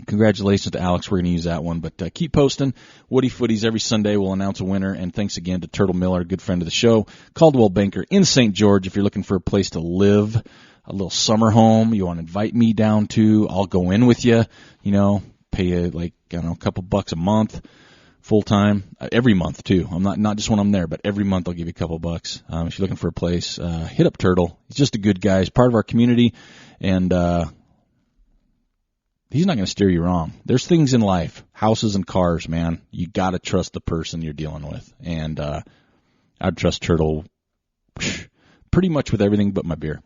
congratulations to Alex. We're going to use that one, but keep posting. Woody Footies every Sunday. We'll announce a winner, and thanks again to Turtle Miller, a good friend of the show, Caldwell Banker in St. George. If you're looking for a place to live, a little summer home you want to invite me down to, I'll go in with you, pay you like, I don't know, a couple bucks a month, full time, every month too. I'm not just when I'm there, but every month I'll give you a couple bucks. If you're looking for a place, hit up Turtle. He's just a good guy. He's part of our community, and he's not going to steer you wrong. There's things in life, houses and cars, man. You got to trust the person you're dealing with, and I'd trust Turtle pretty much with everything but my beer.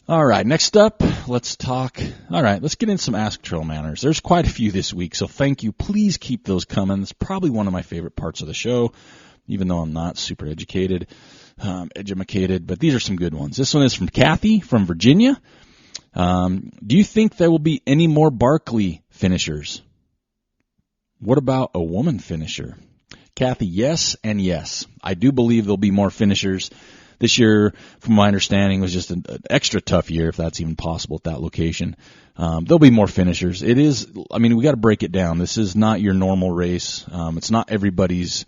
All right, next up, let's get into some Ask TrailManners. There's quite a few this week, so thank you. Please keep those coming. It's probably one of my favorite parts of the show, even though I'm not super educated, but these are some good ones. This one is from Kathy from Virginia. Do you think there will be any more Barkley finishers? What about a woman finisher? Kathy, yes and yes. I do believe there'll be more finishers. This year, from my understanding, was just an extra tough year, if that's even possible at that location. There'll be more finishers. We got to break it down. This is not your normal race. It's not everybody's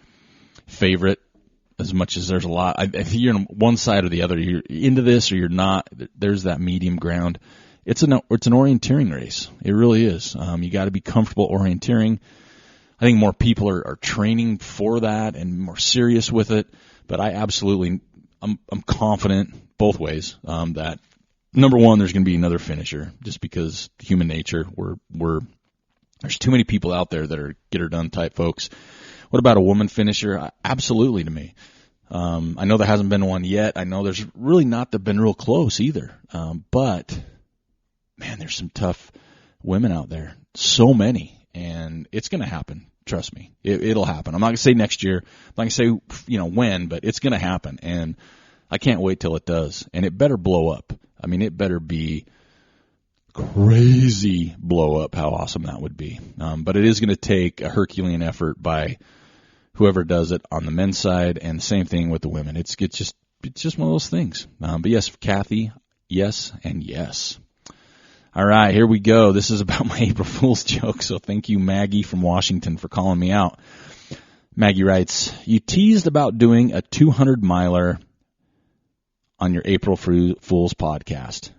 favorite, as much as there's a lot. I think you're on one side or the other. You're into this or you're not. There's that medium ground. It's an orienteering race. It really is. You got to be comfortable orienteering. I think more people are training for that and more serious with it. But I'm confident both ways that, number one, there's going to be another finisher, just because human nature. There's too many people out there that are get her done type folks. What about a woman finisher? Absolutely, to me. I know there hasn't been one yet. I know there's really not been real close either. But man, there's some tough women out there. So many, and it's going to happen. Trust me, it'll happen. I'm not going to say next year. I'm not going to say, when, but it's going to happen. And I can't wait till it does. And it better blow up. It better be crazy blow up, how awesome that would be. But it is going to take a Herculean effort by whoever does it on the men's side, and the same thing with the women. It's just one of those things. But yes, Kathy, yes and yes. All right, here we go. This is about my April Fool's joke, so thank you, Maggie from Washington, for calling me out. Maggie writes, you teased about doing a 200-miler on your April Fool's podcast.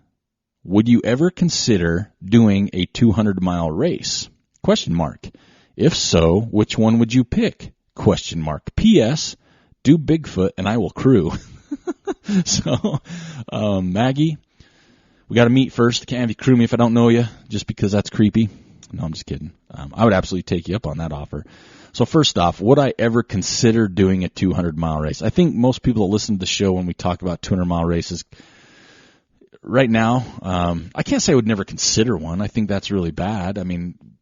Would you ever consider doing a 200-mile race? ? If so, which one would you pick? ? P.S. Do Bigfoot and I will crew. So, Maggie, we got to meet first. Can't have you crew me if I don't know you, just because that's creepy. No, I'm just kidding. I would absolutely take you up on that offer. So first off, would I ever consider doing a 200-mile race? I think most people that listen to the show when we talk about 200-mile races, right now, I can't say I would never consider one. I think that's really bad.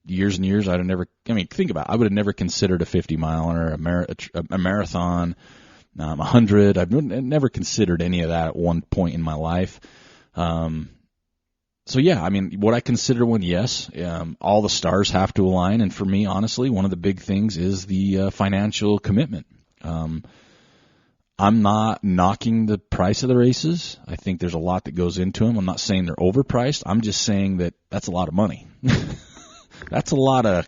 Years and years, think about it. I would have never considered a 50-mile or a marathon, 100. I've never considered any of that at one point in my life. So yeah, would I consider one? Yes. All the stars have to align, and for me, honestly, one of the big things is the financial commitment. I'm not knocking the price of the races. I think there's a lot that goes into them. I'm not saying they're overpriced. I'm just saying that that's a lot of money. That's a lot of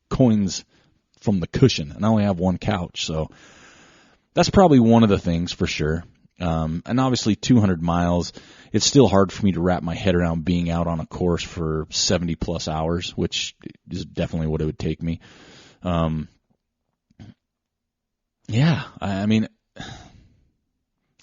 coins from the cushion, and I only have one couch, so that's probably one of the things for sure. And obviously 200 miles, it's still hard for me to wrap my head around being out on a course for 70 plus hours, which is definitely what it would take me. Yeah, I mean,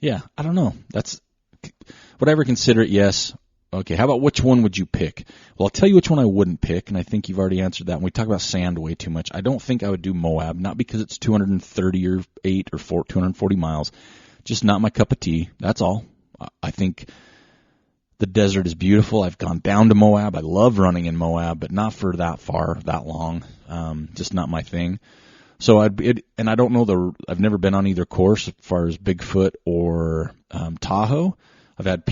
yeah, I don't know. Would I ever consider it? Yes. Okay, how about which one would you pick? Well, I'll tell you which one I wouldn't pick, and I think you've already answered that. When we talk about sand way too much, I don't think I would do Moab, not because it's 238 or 240 miles, just not my cup of tea. That's all. I think the desert is beautiful. I've gone down to Moab. I love running in Moab, but not for that far, that long. Just not my thing. So and I don't know I've never been on either course as far as Bigfoot or Tahoe. I've had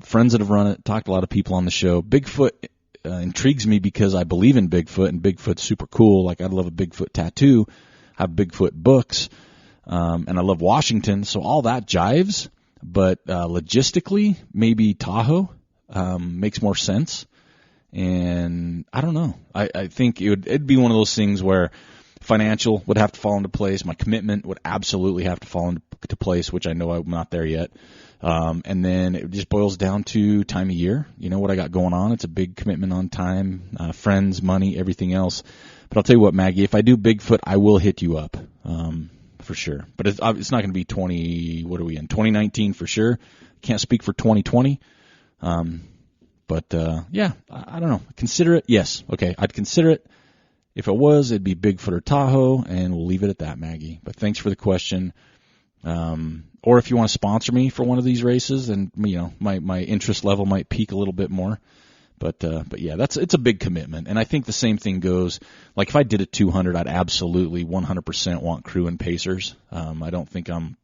friends that have run it, talked to a lot of people on the show. Bigfoot intrigues me because I believe in Bigfoot, and Bigfoot's super cool. Like, I'd love a Bigfoot tattoo, have Bigfoot books, and I love Washington, so all that jives. But logistically, maybe Tahoe makes more sense. And I don't know. I think it'd be one of those things where financial would have to fall into place. My commitment would absolutely have to fall into place, which I know I'm not there yet. And then it just boils down to time of year. You know what I got going on. It's a big commitment on time, friends, money, everything else. But I'll tell you what, Maggie, if I do Bigfoot, I will hit you up, for sure. But it's not going to be 2019 for sure. Can't speak for 2020. Yeah, I don't know. Consider it. Yes. Okay. I'd consider it. If it was, it'd be Bigfoot or Tahoe, and we'll leave it at that, Maggie. But thanks for the question. Or if you want to sponsor me for one of these races, then, you know, my interest level might peak a little bit more. But yeah, it's a big commitment. And I think the same thing goes, like if I did a 200, I'd absolutely 100% want crew and pacers. I don't think I'm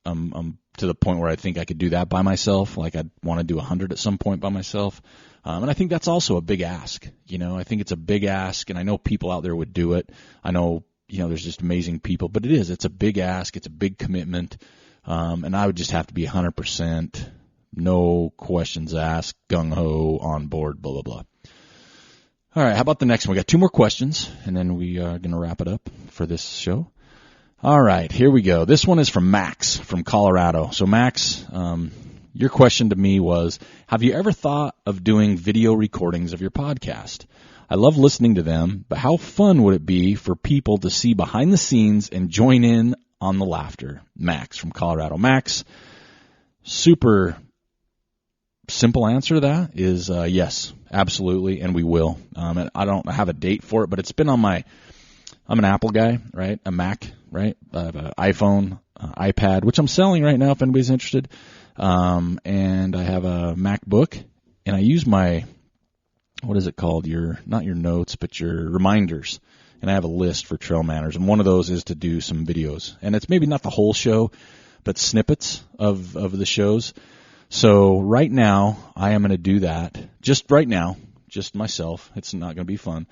to the point where I think I could do that by myself. Like, I'd want to do 100 at some point by myself. And I think that's also a big ask. You know, I think it's a big ask, and I know people out there would do it. I know, you know, there's just amazing people, but it's a big ask. It's a big commitment. And I would just have to be 100%, no questions asked, gung-ho, on board, blah, blah, blah. All right, how about the next one? We got 2 more questions, and then we are going to wrap it up for this show. All right, here we go. This one is from Max from Colorado. So, Max, your question to me was, have you ever thought of doing video recordings of your podcast? I love listening to them, but how fun would it be for people to see behind the scenes and join in on the laughter? Max from Colorado. Max, super simple answer to that is yes, absolutely, and we will. And I don't have a date for it, but it's been on I'm an Apple guy, right? A Mac, right? I have an iPhone, iPad, which I'm selling right now if anybody's interested. And I have a MacBook, and I use my, what is it called? Not your notes, but your reminders. And I have a list for TrailManners, and one of those is to do some videos. And it's maybe not the whole show, but snippets of the shows. So right now, I am going to do that. Just right now, just myself. It's not going to be fun.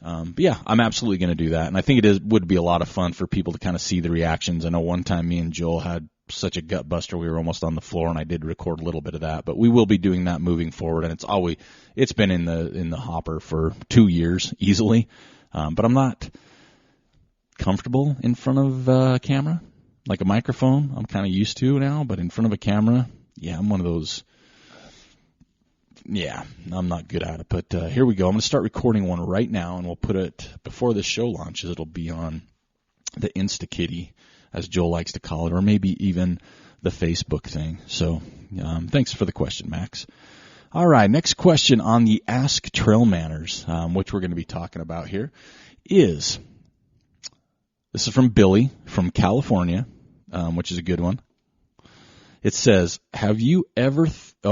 But yeah, I'm absolutely going to do that. And I think would be a lot of fun for people to kind of see the reactions. I know one time me and Joel had such a gut buster, we were almost on the floor, and I did record a little bit of that. But we will be doing that moving forward, and it's been in the hopper for 2 years easily. But I'm not comfortable in front of a camera, like a microphone. I'm kind of used to now, but in front of a camera, yeah, I'm one of those. Yeah, I'm not good at it. But here we go. I'm going to start recording one right now, and we'll put it before this show launches. It'll be on the InstaKitty, as Joel likes to call it, or maybe even the Facebook thing. So thanks for the question, Max. All right, next question on the Ask TrailManners, which we're going to be talking about here, this is from Billy from California, which is a good one. It says, have you ever,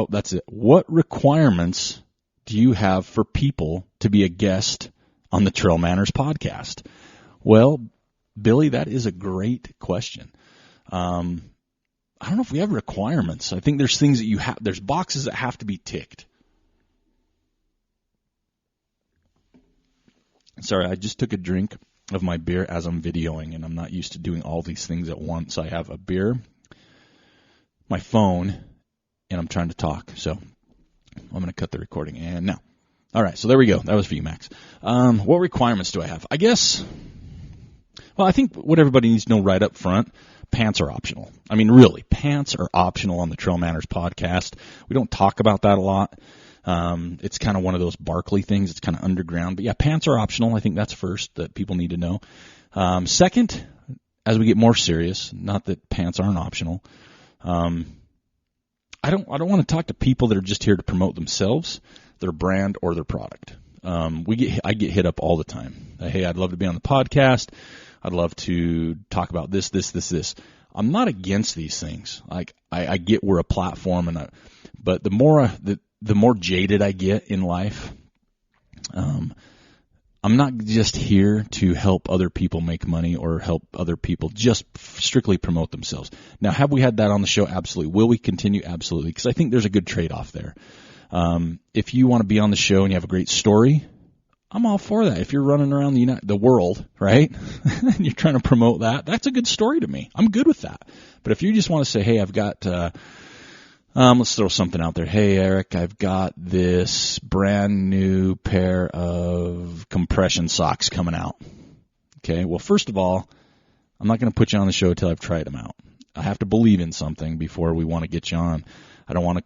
that's it. What requirements do you have for people to be a guest on the TrailManners podcast? Well, Billy, that is a great question. I don't know if we have requirements. I think there's things that there's boxes that have to be ticked. Sorry, I just took a drink of my beer as I'm videoing, and I'm not used to doing all these things at once. I have a beer, my phone, and I'm trying to talk. So I'm going to cut the recording. And now. All right, so there we go. That was for you, Max. What requirements do I have? I guess, Well, I think what everybody needs to know right up front, pants are optional. I mean, really, pants are optional on the Trail Manners podcast. We don't talk about that a lot. It's kind of one of those Barkley things. It's kind of underground. But yeah, pants are optional. I think that's first that people need to know. Second, as we get more serious, not that pants aren't optional, I don't want to talk to people that are just here to promote themselves, their brand, or their product. I get hit up all the time. Hey, I'd love to be on the podcast. I'd love to talk about this. I'm not against these things. Like I get we're a platform, but the more jaded I get in life, I'm not just here to help other people make money or help other people just strictly promote themselves. Now, have we had that on the show? Absolutely. Will we continue? Absolutely. Because I think there's a good trade-off there. If you want to be on the show and you have a great story, I'm all for that. If you're running around the world, right, and you're trying to promote that, that's a good story to me. I'm good with that. But if you just want to say, hey, I've got let's throw something out there. Hey, Eric, I've got this brand new pair of compression socks coming out. Okay, well, first of all, I'm not going to put you on the show until I've tried them out. I have to believe in something before we want to get you on. I don't want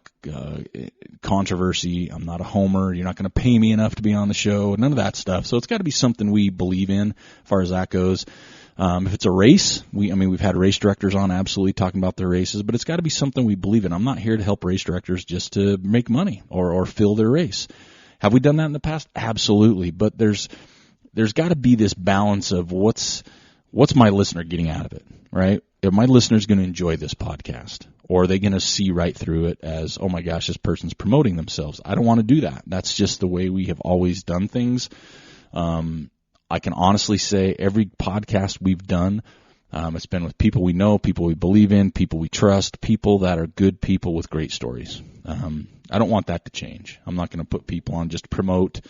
controversy. I'm not a homer. You're not going to pay me enough to be on the show. None of that stuff. So it's got to be something we believe in as far as that goes. If it's a race, we've had race directors on absolutely talking about their races, but it's got to be something we believe in. I'm not here to help race directors just to make money or fill their race. Have we done that in the past? Absolutely. But there's got to be this balance of what's my listener getting out of it, right? Are my listeners going to enjoy this podcast? Or are they going to see right through it as, oh my gosh, this person's promoting themselves? I don't want to do that. That's just the way we have always done things. I can honestly say every podcast we've done, it's been with people we know, people we believe in, people we trust, people that are good people with great stories. I don't want that to change. I'm not going to put people on just to promote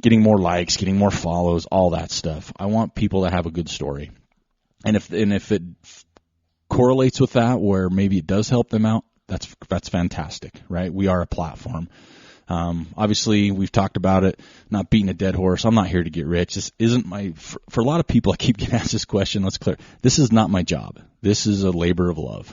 getting more likes, getting more follows, all that stuff. I want people that have a good story. And if it correlates with that, where maybe it does help them out, that's fantastic, right? We are a platform. Obviously, we've talked about it, not beating a dead horse. I'm not here to get rich. This isn't for a lot of people, I keep getting asked this question. Let's clear. This is not my job. This is a labor of love.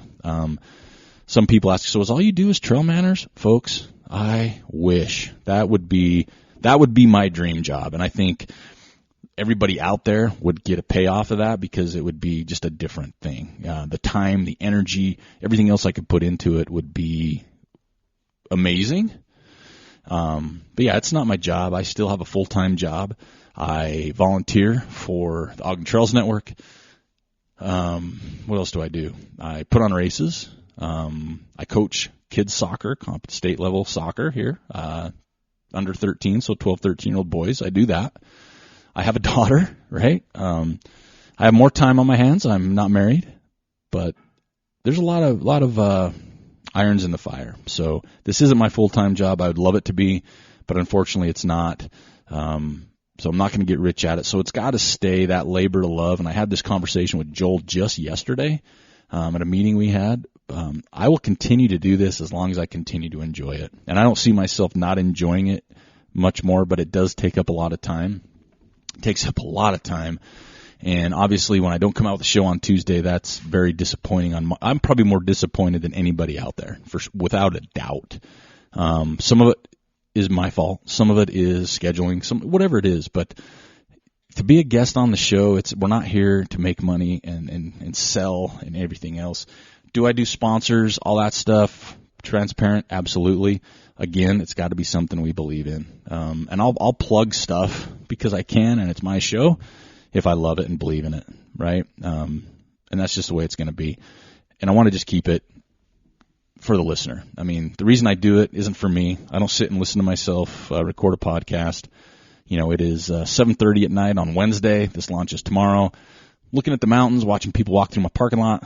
Some people ask, so is all you do is Trail Manners? Folks, I wish that would be my dream job. And I think everybody out there would get a payoff of that because it would be just a different thing. The time, the energy, everything else I could put into it would be amazing. But yeah, it's not my job. I still have a full-time job. I volunteer for the Ogden Trails Network. What else do I do? I put on races. I coach kids soccer, state level soccer here, under 13, so 12, 13-year-old boys. I do that. I have a daughter, right? I have more time on my hands. I'm not married, but there's a lot of irons in the fire. So this isn't my full-time job. I would love it to be, but unfortunately it's not. So I'm not going to get rich at it. So it's got to stay that labor of love. And I had this conversation with Joel just yesterday at a meeting we had. I will continue to do this as long as I continue to enjoy it. And I don't see myself not enjoying it much more, but it does take up a lot of time. It takes up a lot of time. And obviously, when I don't come out with a show on Tuesday, that's very disappointing. I'm probably more disappointed than anybody out there, without a doubt. Some of it is my fault. Some of it is scheduling. Whatever it is. But to be a guest on the show, we're not here to make money and sell and everything else. Do I do sponsors, all that stuff? Transparent, absolutely. Again, it's got to be something we believe in. And I'll plug stuff because I can, and it's my show. If I love it and believe in it, right? And that's just the way it's going to be. And I want to just keep it for the listener. I mean, the reason I do it isn't for me. I don't sit and listen to myself record a podcast. It is 7:30 at night on Wednesday. This launches tomorrow. Looking at the mountains, watching people walk through my parking lot.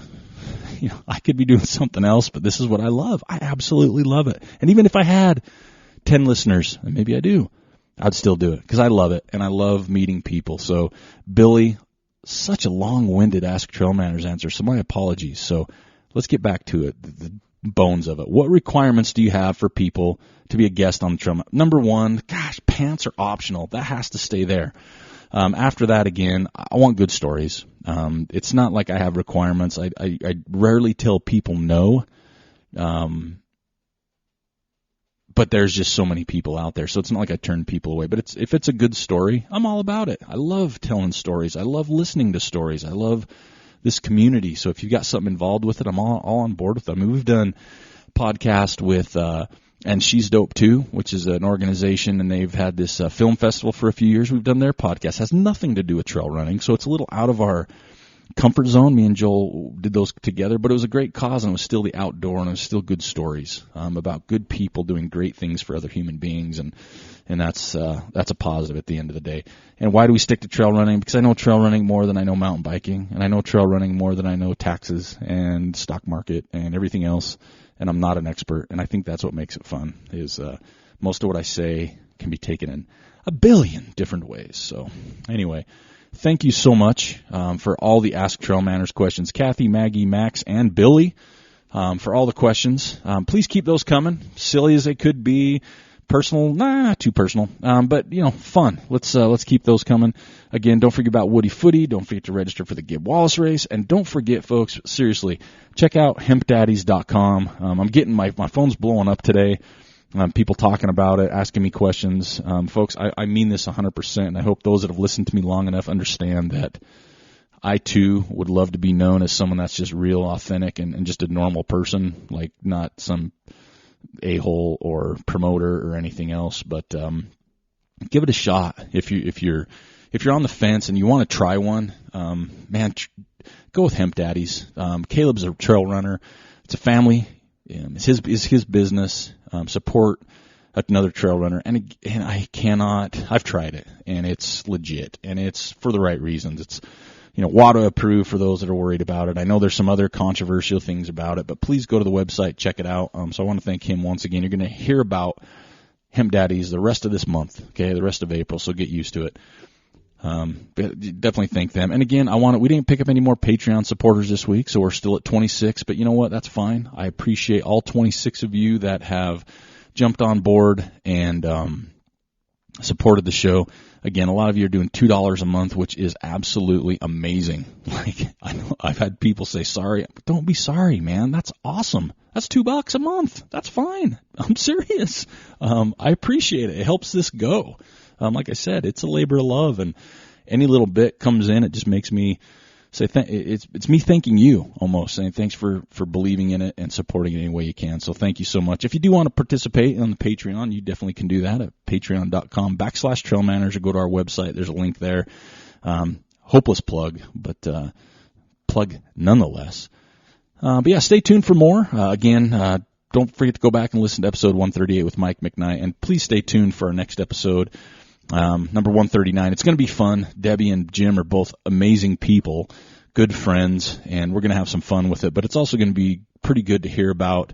I could be doing something else, but this is what I love. I absolutely love it. And even if I had 10 listeners, and maybe I do, I'd still do it because I love it, and I love meeting people. So, Billy, such a long-winded Ask TrailManners answer, so my apologies. So let's get back to it, the bones of it. What requirements do you have for people to be a guest on the Trail? Number one, pants are optional. That has to stay there. After that, again, I want good stories. It's not like I have requirements. I rarely tell people no. But there's just so many people out there, so it's not like I turn people away. But if it's a good story, I'm all about it. I love telling stories. I love listening to stories. I love this community. So if you've got something involved with it, I'm all on board with them. I mean, we've done a podcast with and She's Dope Too, which is an organization, and they've had this film festival for a few years. We've done their podcast. It has nothing to do with trail running, so it's a little out of our comfort zone. Me and Joel did those together, but it was a great cause, and it was still the outdoor, and it was still good stories about good people doing great things for other human beings, and that's a positive at the end of the day. And why do we stick to trail running? Because I know trail running more than I know mountain biking, and I know trail running more than I know taxes and stock market and everything else, and I'm not an expert, and I think that's what makes it fun, is most of what I say can be taken in a billion different ways. So anyway, thank you so much for all the Ask TrailManners questions. Kathy, Maggie, Max, and Billy, for all the questions. Please keep those coming. Silly as they could be, personal, not too personal, but fun. Let's keep those coming. Again, don't forget about WDYFTY. Don't forget to register for the Gib Wallace race, and don't forget, folks, seriously, check out hempdaddies.com. I'm getting my phone's blowing up today. People talking about it, asking me questions. Folks, I mean this 100%, and I hope those that have listened to me long enough understand that I, too, would love to be known as someone that's just real, authentic, and just a normal person, like not some a-hole or promoter or anything else. But give it a shot. If you're on the fence and you want to try one, man, go with Hemp Daddies. Caleb's a trail runner. It's a family. It's his business. Support another trail runner, and I've tried it, and it's legit, and it's for the right reasons. It's WADA approved for those that are worried about it. I know there's some other controversial things about it, but please go to the website, check it out. So I want to thank him once again. You're going to hear about Hemp Daddies the rest of this month, okay, the rest of April, so get used to it. But definitely thank them. And again, we didn't pick up any more Patreon supporters this week, so we're still at 26, but you know what? That's fine. I appreciate all 26 of you that have jumped on board and supported the show. Again, a lot of you are doing $2 a month, which is absolutely amazing. Like, I know I've had people say sorry. Don't be sorry, man. That's awesome. That's $2 a month. That's fine. I'm serious. I appreciate it. It helps this go. Like I said, it's a labor of love, and any little bit comes in, it just makes me say it's me thanking you, almost saying thanks for believing in it and supporting it any way you can. So thank you so much. If you do want to participate on the Patreon, you definitely can do that at patreon.com/TrailManners, or go to our website. There's a link there. Hopeless plug, but plug nonetheless. But yeah, stay tuned for more. Again, don't forget to go back and listen to episode 138 with Mike McKnight, and please stay tuned for our next episode. Number 139. It's going to be fun. Debbie and Jim are both amazing people, good friends, and we're going to have some fun with it. But it's also going to be pretty good to hear about,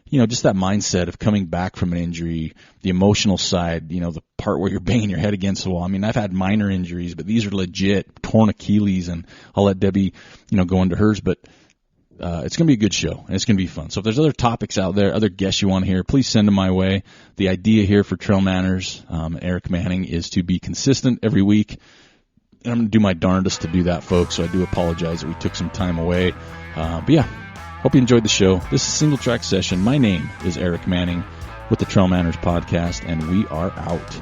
just that mindset of coming back from an injury, the emotional side, the part where you're banging your head against the wall. I mean, I've had minor injuries, but these are legit, torn Achilles, and I'll let Debbie, go into hers. But it's going to be a good show, and it's going to be fun. So if there's other topics out there, other guests you want to hear, please send them my way. The idea here for Trail Manners, Eric Manning, is to be consistent every week, and I'm going to do my darndest to do that, folks, so I do apologize that we took some time away. But yeah, hope you enjoyed the show. This is Singletrack Session. My name is Eric Manning with the Trail Manners podcast, and we are out.